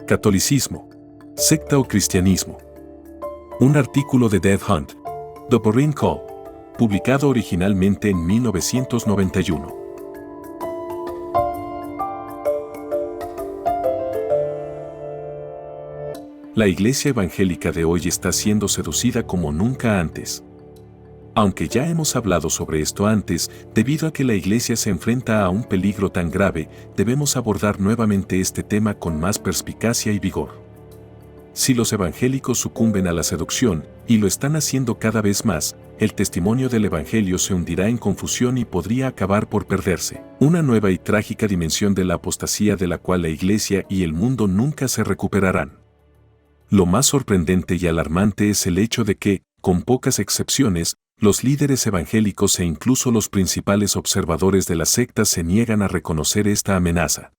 Catolicismo, secta o cristianismo. Un artículo de Dave Hunt, The Berean Call, publicado originalmente en 1991. La iglesia evangélica de hoy está siendo seducida como nunca antes. Aunque ya hemos hablado sobre esto antes, debido a que la iglesia se enfrenta a un peligro tan grave, debemos abordar nuevamente este tema con más perspicacia y vigor. Si los evangélicos sucumben a la seducción, y lo están haciendo cada vez más, el testimonio del evangelio se hundirá en confusión y podría acabar por perderse. Una nueva y trágica dimensión de la apostasía de la cual la iglesia y el mundo nunca se recuperarán. Lo más sorprendente y alarmante es el hecho de que, con pocas excepciones, los líderes evangélicos e incluso los principales observadores de las sectas se niegan a reconocer esta amenaza.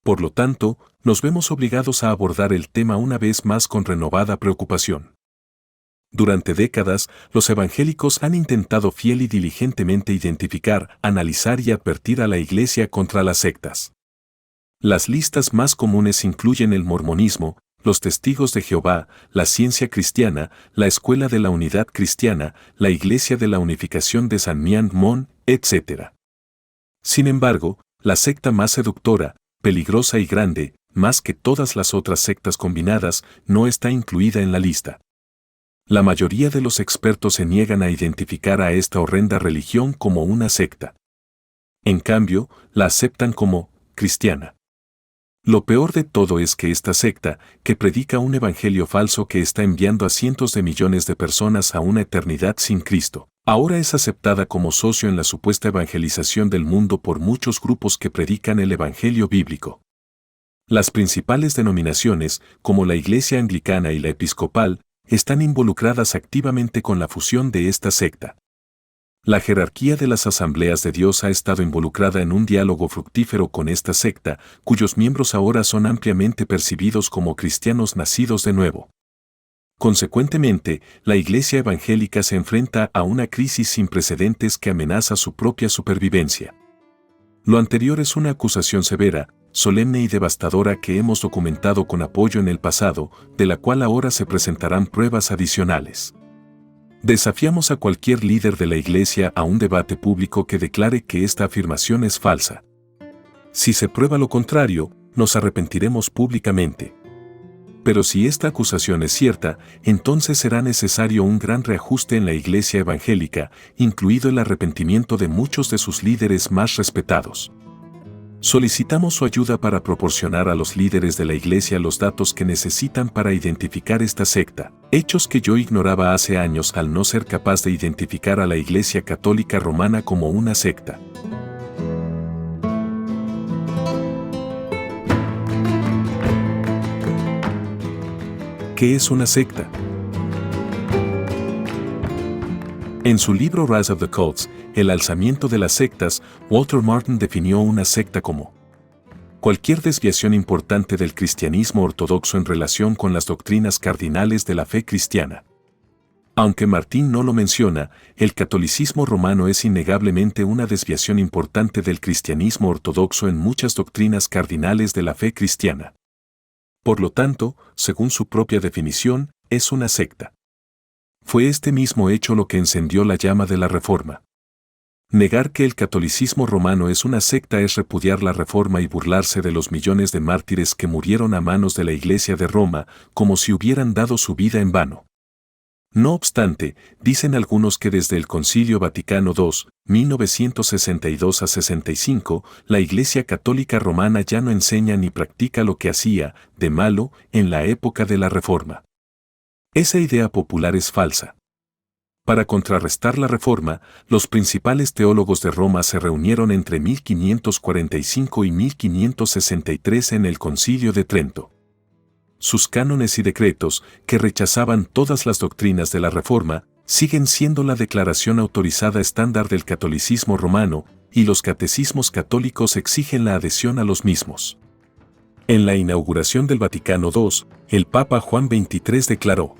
Por lo tanto, nos vemos obligados a abordar el tema una vez más con renovada preocupación. Durante décadas, los evangélicos han intentado fiel y diligentemente identificar, analizar y advertir a la iglesia contra las sectas. Las listas más comunes incluyen el mormonismo, los testigos de Jehová, la ciencia cristiana, la escuela de la unidad cristiana, la iglesia de la unificación de San Mian-mon, etc. Sin embargo, la secta más seductora, peligrosa y grande, más que todas las otras sectas combinadas, no está incluida en la lista. La mayoría de los expertos se niegan a identificar a esta horrenda religión como una secta. En cambio, la aceptan como cristiana. Lo peor de todo es que esta secta, que predica un evangelio falso que está enviando a cientos de millones de personas a una eternidad sin Cristo, ahora es aceptada como socio en la supuesta evangelización del mundo por muchos grupos que predican el evangelio bíblico. Las principales denominaciones, como la Iglesia Anglicana y la Episcopal, están involucradas activamente con la fusión de esta secta. La jerarquía de las Asambleas de Dios ha estado involucrada en un diálogo fructífero con esta secta, cuyos miembros ahora son ampliamente percibidos como cristianos nacidos de nuevo. Consecuentemente, la Iglesia evangélica se enfrenta a una crisis sin precedentes que amenaza su propia supervivencia. Lo anterior es una acusación severa, solemne y devastadora que hemos documentado con apoyo en el pasado, de la cual ahora se presentarán pruebas adicionales. Desafiamos a cualquier líder de la Iglesia a un debate público que declare que esta afirmación es falsa. Si se prueba lo contrario, nos arrepentiremos públicamente. Pero si esta acusación es cierta, entonces será necesario un gran reajuste en la Iglesia evangélica, incluido el arrepentimiento de muchos de sus líderes más respetados. Solicitamos su ayuda para proporcionar a los líderes de la Iglesia los datos que necesitan para identificar esta secta, hechos que yo ignoraba hace años al no ser capaz de identificar a la Iglesia Católica Romana como una secta. ¿Qué es una secta? En su libro Rise of the Cults, El alzamiento de las sectas, Walter Martin definió una secta como cualquier desviación importante del cristianismo ortodoxo en relación con las doctrinas cardinales de la fe cristiana. Aunque Martin no lo menciona, el catolicismo romano es innegablemente una desviación importante del cristianismo ortodoxo en muchas doctrinas cardinales de la fe cristiana. Por lo tanto, según su propia definición, es una secta. Fue este mismo hecho lo que encendió la llama de la Reforma. Negar que el catolicismo romano es una secta es repudiar la Reforma y burlarse de los millones de mártires que murieron a manos de la Iglesia de Roma, como si hubieran dado su vida en vano. No obstante, dicen algunos que desde el Concilio Vaticano II, 1962 a 65, la Iglesia Católica Romana ya no enseña ni practica lo que hacía, de malo, en la época de la Reforma. Esa idea popular es falsa. Para contrarrestar la Reforma, los principales teólogos de Roma se reunieron entre 1545 y 1563 en el Concilio de Trento. Sus cánones y decretos, que rechazaban todas las doctrinas de la Reforma, siguen siendo la declaración autorizada estándar del catolicismo romano, y los catecismos católicos exigen la adhesión a los mismos. En la inauguración del Vaticano II, el Papa Juan XXIII declaró: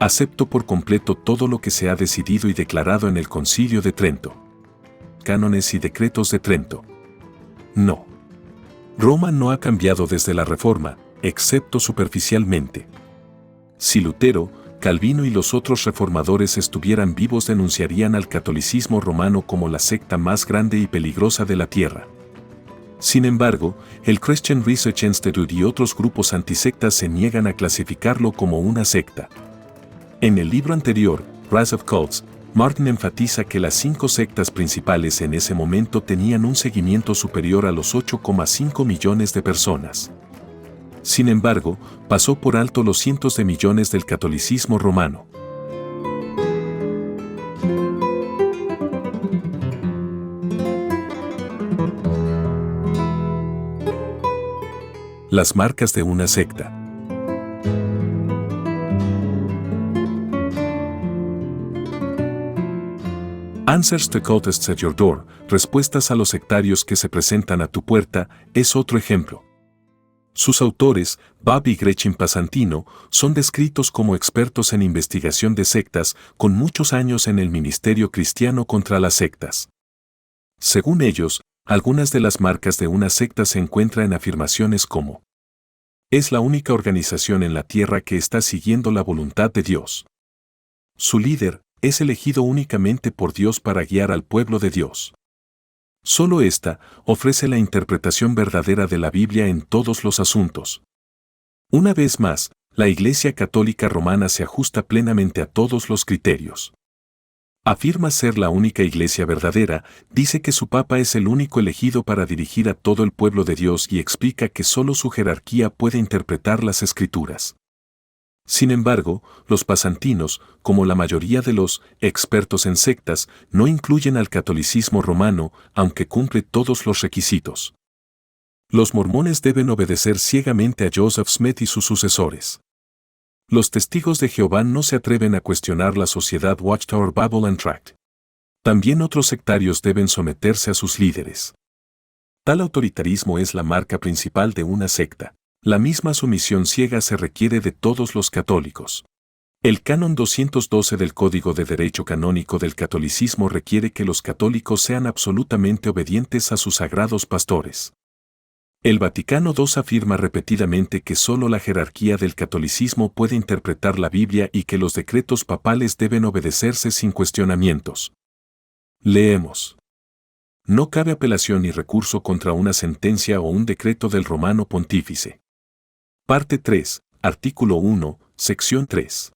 «Acepto por completo todo lo que se ha decidido y declarado en el Concilio de Trento». Cánones y decretos de Trento. No. Roma no ha cambiado desde la Reforma, excepto superficialmente. Si Lutero, Calvino y los otros reformadores estuvieran vivos, denunciarían al catolicismo romano como la secta más grande y peligrosa de la tierra. Sin embargo, el Christian Research Institute y otros grupos antisectas se niegan a clasificarlo como una secta. En el libro anterior, Rise of Cults, Martin enfatiza que las 5 sectas principales en ese momento tenían un seguimiento superior a los 8,5 millones de personas. Sin embargo, pasó por alto los cientos de millones del catolicismo romano. Las marcas de una secta. Answers to cultists at your door, respuestas a los sectarios que se presentan a tu puerta, es otro ejemplo. Sus autores, Bob y Gretchen Pasantino, son descritos como expertos en investigación de sectas, con muchos años en el ministerio cristiano contra las sectas. Según ellos, algunas de las marcas de una secta se encuentran en afirmaciones como: es la única organización en la tierra que está siguiendo la voluntad de Dios. Su líder es elegido únicamente por Dios para guiar al pueblo de Dios. Solo ésta ofrece la interpretación verdadera de la Biblia en todos los asuntos. Una vez más, la Iglesia Católica Romana se ajusta plenamente a todos los criterios. Afirma ser la única iglesia verdadera, dice que su Papa es el único elegido para dirigir a todo el pueblo de Dios y explica que solo su jerarquía puede interpretar las Escrituras. Sin embargo, los pasantinos, como la mayoría de los expertos en sectas, no incluyen al catolicismo romano, aunque cumple todos los requisitos. Los mormones deben obedecer ciegamente a Joseph Smith y sus sucesores. Los testigos de Jehová no se atreven a cuestionar la sociedad Watchtower Bible and Tract. También otros sectarios deben someterse a sus líderes. Tal autoritarismo es la marca principal de una secta. La misma sumisión ciega se requiere de todos los católicos. El Canon 212 del Código de Derecho Canónico del Catolicismo requiere que los católicos sean absolutamente obedientes a sus sagrados pastores. El Vaticano II afirma repetidamente que solo la jerarquía del catolicismo puede interpretar la Biblia y que los decretos papales deben obedecerse sin cuestionamientos. Leemos: no cabe apelación ni recurso contra una sentencia o un decreto del Romano Pontífice. Parte 3, artículo 1, sección 3.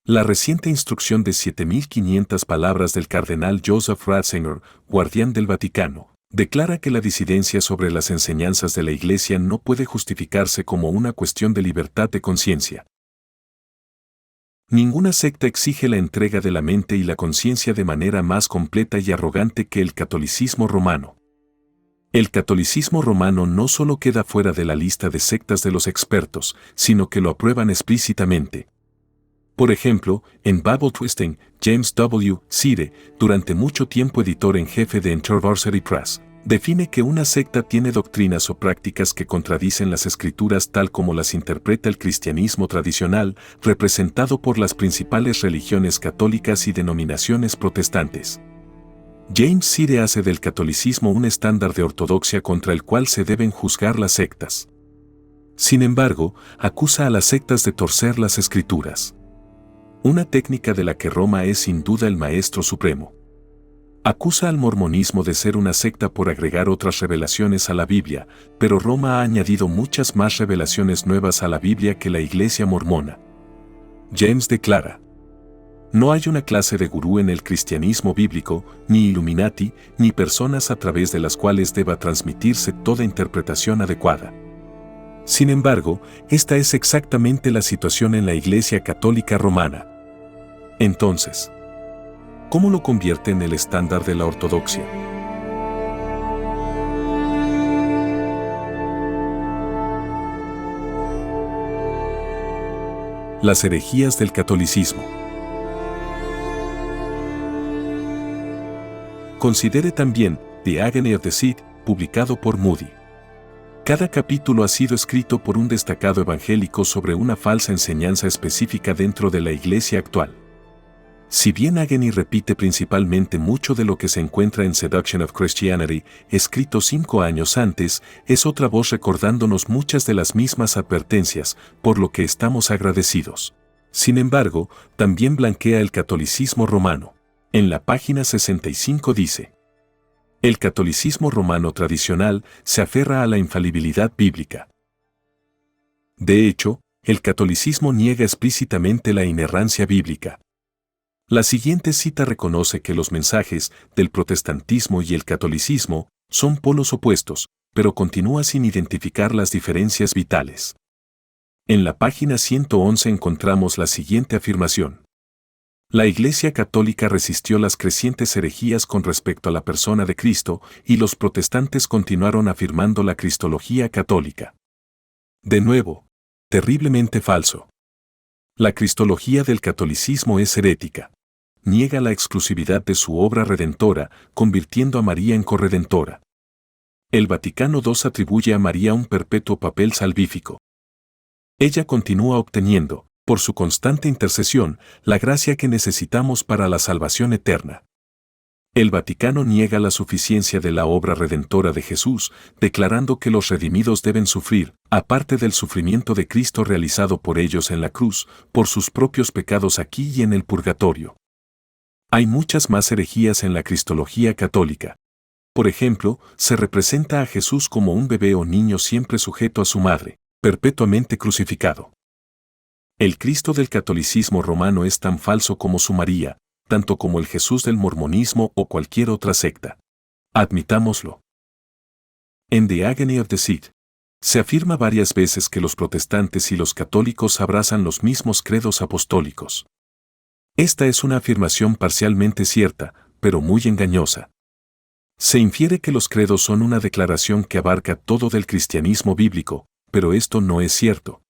La reciente instrucción de 7.500 palabras del cardenal Joseph Ratzinger, guardián del Vaticano, declara que la disidencia sobre las enseñanzas de la Iglesia no puede justificarse como una cuestión de libertad de conciencia. Ninguna secta exige la entrega de la mente y la conciencia de manera más completa y arrogante que el catolicismo romano. El catolicismo romano no solo queda fuera de la lista de sectas de los expertos, sino que lo aprueban explícitamente. Por ejemplo, en Bible Twisting, James W. Sire, durante mucho tiempo editor en jefe de InterVarsity Press, define que una secta tiene doctrinas o prácticas que contradicen las Escrituras tal como las interpreta el cristianismo tradicional, representado por las principales religiones católicas y denominaciones protestantes. James Sire hace del catolicismo un estándar de ortodoxia contra el cual se deben juzgar las sectas. Sin embargo, acusa a las sectas de torcer las Escrituras. Una técnica de la que Roma es sin duda el maestro supremo. Acusa al mormonismo de ser una secta por agregar otras revelaciones a la Biblia, pero Roma ha añadido muchas más revelaciones nuevas a la Biblia que la Iglesia mormona. James declara: no hay una clase de gurú en el cristianismo bíblico, ni Illuminati, ni personas a través de las cuales deba transmitirse toda interpretación adecuada. Sin embargo, esta es exactamente la situación en la Iglesia Católica Romana. Entonces, ¿cómo lo convierte en el estándar de la ortodoxia? Las herejías del catolicismo. Considere también The Agony of the Seed, publicado por Moody. Cada capítulo ha sido escrito por un destacado evangélico sobre una falsa enseñanza específica dentro de la Iglesia actual. Si bien Agnew repite principalmente mucho de lo que se encuentra en Seduction of Christianity, escrito 5 años antes, es otra voz recordándonos muchas de las mismas advertencias, por lo que estamos agradecidos. Sin embargo, también blanquea el catolicismo romano. En la página 65 dice: el catolicismo romano tradicional se aferra a la infalibilidad bíblica. De hecho, el catolicismo niega explícitamente la inerrancia bíblica. La siguiente cita reconoce que los mensajes del protestantismo y el catolicismo son polos opuestos, pero continúa sin identificar las diferencias vitales. En la página 111 encontramos la siguiente afirmación: la Iglesia Católica resistió las crecientes herejías con respecto a la persona de Cristo, y los protestantes continuaron afirmando la cristología católica. De nuevo, terriblemente falso. La cristología del catolicismo es herética. Niega la exclusividad de su obra redentora, convirtiendo a María en corredentora. El Vaticano II atribuye a María un perpetuo papel salvífico. Ella continúa obteniendo, por su constante intercesión, la gracia que necesitamos para la salvación eterna. El Vaticano niega la suficiencia de la obra redentora de Jesús, declarando que los redimidos deben sufrir, aparte del sufrimiento de Cristo realizado por ellos en la cruz, por sus propios pecados aquí y en el purgatorio. Hay muchas más herejías en la cristología católica. Por ejemplo, se representa a Jesús como un bebé o niño siempre sujeto a su madre, perpetuamente crucificado. El Cristo del catolicismo romano es tan falso como su María, tanto como el Jesús del mormonismo o cualquier otra secta. Admitámoslo. En The Agony of the Seed, se afirma varias veces que los protestantes y los católicos abrazan los mismos credos apostólicos. Esta es una afirmación parcialmente cierta, pero muy engañosa. Se infiere que los credos son una declaración que abarca todo del cristianismo bíblico, pero esto no es cierto.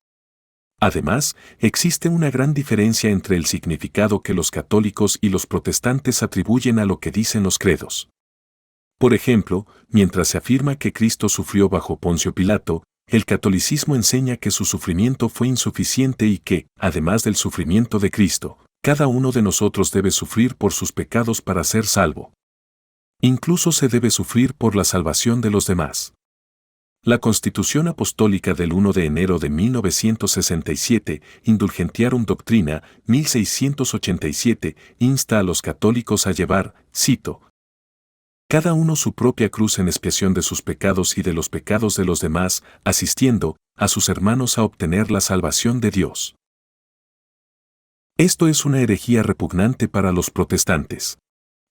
Además, existe una gran diferencia entre el significado que los católicos y los protestantes atribuyen a lo que dicen los credos. Por ejemplo, mientras se afirma que Cristo sufrió bajo Poncio Pilato, el catolicismo enseña que su sufrimiento fue insuficiente y que, además del sufrimiento de Cristo, cada uno de nosotros debe sufrir por sus pecados para ser salvo. Incluso se debe sufrir por la salvación de los demás. La Constitución Apostólica del 1 de enero de 1967, Indulgentiarum Doctrina, 1687, insta a los católicos a llevar, cito, cada uno su propia cruz en expiación de sus pecados y de los pecados de los demás, asistiendo a sus hermanos a obtener la salvación de Dios. Esto es una herejía repugnante para los protestantes.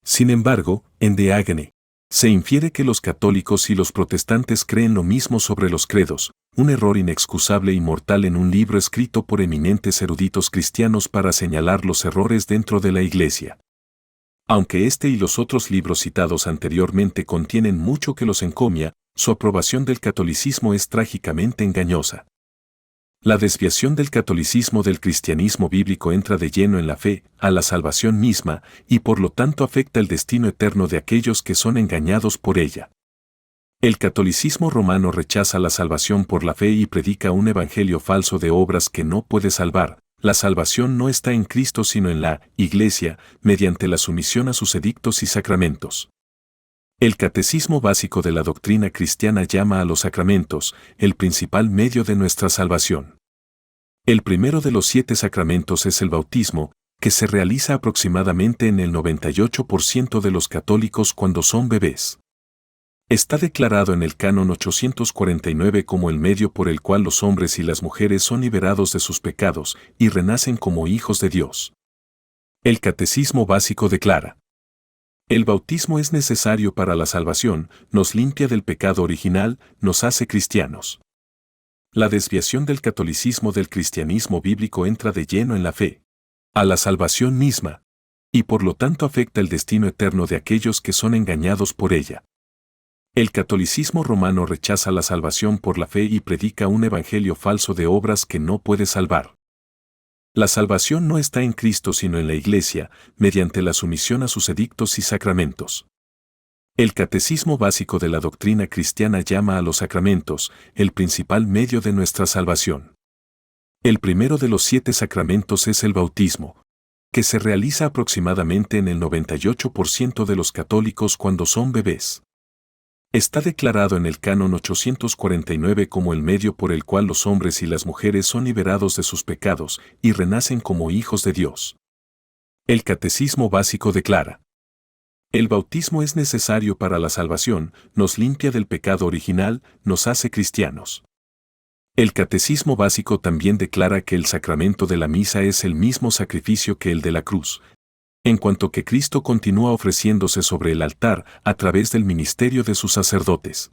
Sin embargo, en The Agony, se infiere que los católicos y los protestantes creen lo mismo sobre los credos, un error inexcusable y mortal en un libro escrito por eminentes eruditos cristianos para señalar los errores dentro de la Iglesia. Aunque este y los otros libros citados anteriormente contienen mucho que los encomia, su aprobación del catolicismo es trágicamente engañosa. La desviación del catolicismo del cristianismo bíblico entra de lleno en la fe, a la salvación misma, y por lo tanto afecta el destino eterno de aquellos que son engañados por ella. El catolicismo romano rechaza la salvación por la fe y predica un evangelio falso de obras que no puede salvar. La salvación no está en Cristo sino en la Iglesia, mediante la sumisión a sus edictos y sacramentos. El Catecismo Básico de la Doctrina Cristiana llama a los sacramentos el principal medio de nuestra salvación. El primero de los 7 sacramentos es el bautismo, que se realiza aproximadamente en el 98% de los católicos cuando son bebés. Está declarado en el Canon 849 como el medio por el cual los hombres y las mujeres son liberados de sus pecados y renacen como hijos de Dios. El Catecismo Básico declara: el bautismo es necesario para la salvación, nos limpia del pecado original, nos hace cristianos. La desviación del catolicismo del cristianismo bíblico entra de lleno en la fe, a la salvación misma, y por lo tanto afecta el destino eterno de aquellos que son engañados por ella. El catolicismo romano rechaza la salvación por la fe y predica un evangelio falso de obras que no puede salvar. La salvación no está en Cristo sino en la Iglesia, mediante la sumisión a sus edictos y sacramentos. El Catecismo Básico de la Doctrina Cristiana llama a los sacramentos el principal medio de nuestra salvación. El primero de los 7 sacramentos es el bautismo, que se realiza aproximadamente en el 98% de los católicos cuando son bebés. Está declarado en el Canon 849 como el medio por el cual los hombres y las mujeres son liberados de sus pecados y renacen como hijos de Dios. El Catecismo Básico declara: el bautismo es necesario para la salvación, nos limpia del pecado original, nos hace cristianos. El Catecismo Básico también declara que el sacramento de la misa es el mismo sacrificio que el de la cruz, en cuanto que Cristo continúa ofreciéndose sobre el altar a través del ministerio de sus sacerdotes.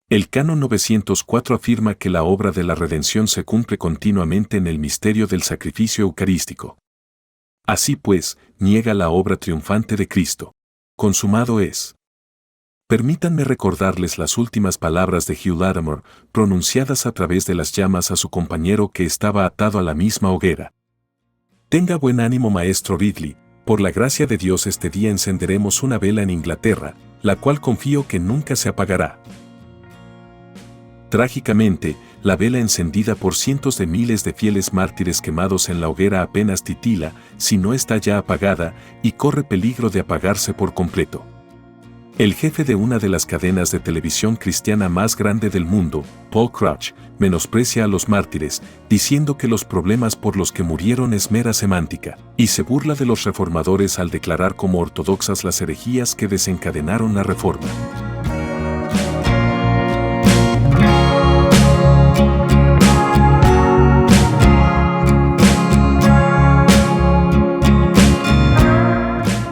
El Canon 904 afirma que la obra de la redención se cumple continuamente en el misterio del sacrificio eucarístico. Así pues, niega la obra triunfante de Cristo. Consumado es. Permítanme recordarles las últimas palabras de Hugh Latimer, pronunciadas a través de las llamas a su compañero que estaba atado a la misma hoguera. Tenga buen ánimo, maestro Ridley. Por la gracia de Dios este día encenderemos una vela en Inglaterra, la cual confío que nunca se apagará. Trágicamente, la vela encendida por cientos de miles de fieles mártires quemados en la hoguera apenas titila, si no está ya apagada, y corre peligro de apagarse por completo. El jefe de una de las cadenas de televisión cristiana más grande del mundo, Paul Crouch, menosprecia a los mártires, diciendo que los problemas por los que murieron es mera semántica, y se burla de los reformadores al declarar como ortodoxas las herejías que desencadenaron la Reforma.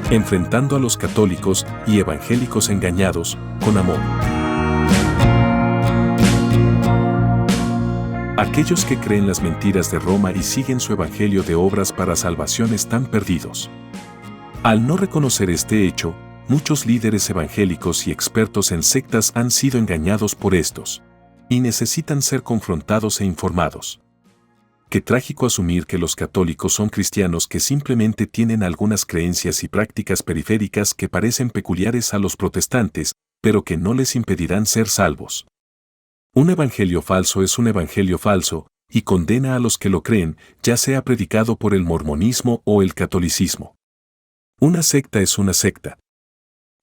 Enfrentando a los católicos y evangélicos engañados, con amor. Aquellos que creen las mentiras de Roma y siguen su evangelio de obras para salvación están perdidos. Al no reconocer este hecho, muchos líderes evangélicos y expertos en sectas han sido engañados por estos, y necesitan ser confrontados e informados. Qué trágico asumir que los católicos son cristianos que simplemente tienen algunas creencias y prácticas periféricas que parecen peculiares a los protestantes, pero que no les impedirán ser salvos. Un evangelio falso es un evangelio falso, y condena a los que lo creen, ya sea predicado por el mormonismo o el catolicismo. Una secta es una secta.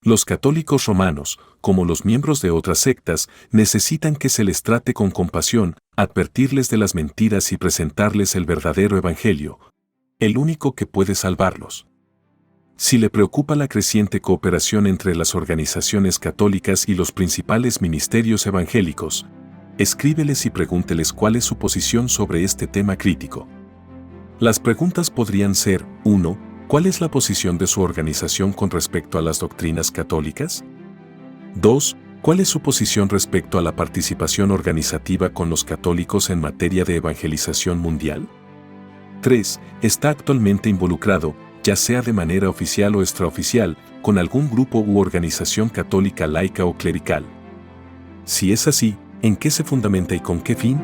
Los católicos romanos, como los miembros de otras sectas, necesitan que se les trate con compasión, advertirles de las mentiras y presentarles el verdadero evangelio, el único que puede salvarlos. Si le preocupa la creciente cooperación entre las organizaciones católicas y los principales ministerios evangélicos, escríbeles y pregúnteles cuál es su posición sobre este tema crítico. Las preguntas podrían ser: 1. ¿Cuál es la posición de su organización con respecto a las doctrinas católicas? 2. ¿Cuál es su posición respecto a la participación organizativa con los católicos en materia de evangelización mundial? 3. ¿Está actualmente involucrado, ya sea de manera oficial o extraoficial, con algún grupo u organización católica laica o clerical? Si es así, ¿en qué se fundamenta y con qué fin?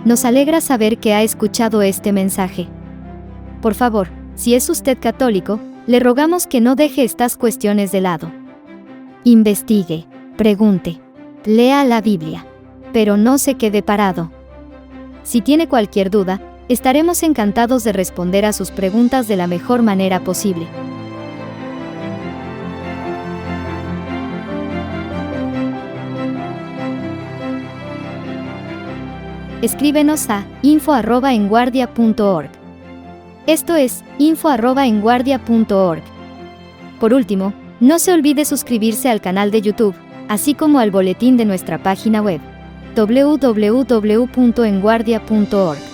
Nos alegra saber que ha escuchado este mensaje. Por favor, si es usted católico, le rogamos que no deje estas cuestiones de lado. Investigue, pregunte, lea la Biblia, pero no se quede parado. Si tiene cualquier duda, estaremos encantados de responder a sus preguntas de la mejor manera posible. Escríbenos a info@enguardia.org. Esto es info@enguardia.org. Por último, no se olvide suscribirse al canal de YouTube, así como al boletín de nuestra página web, www.enguardia.org.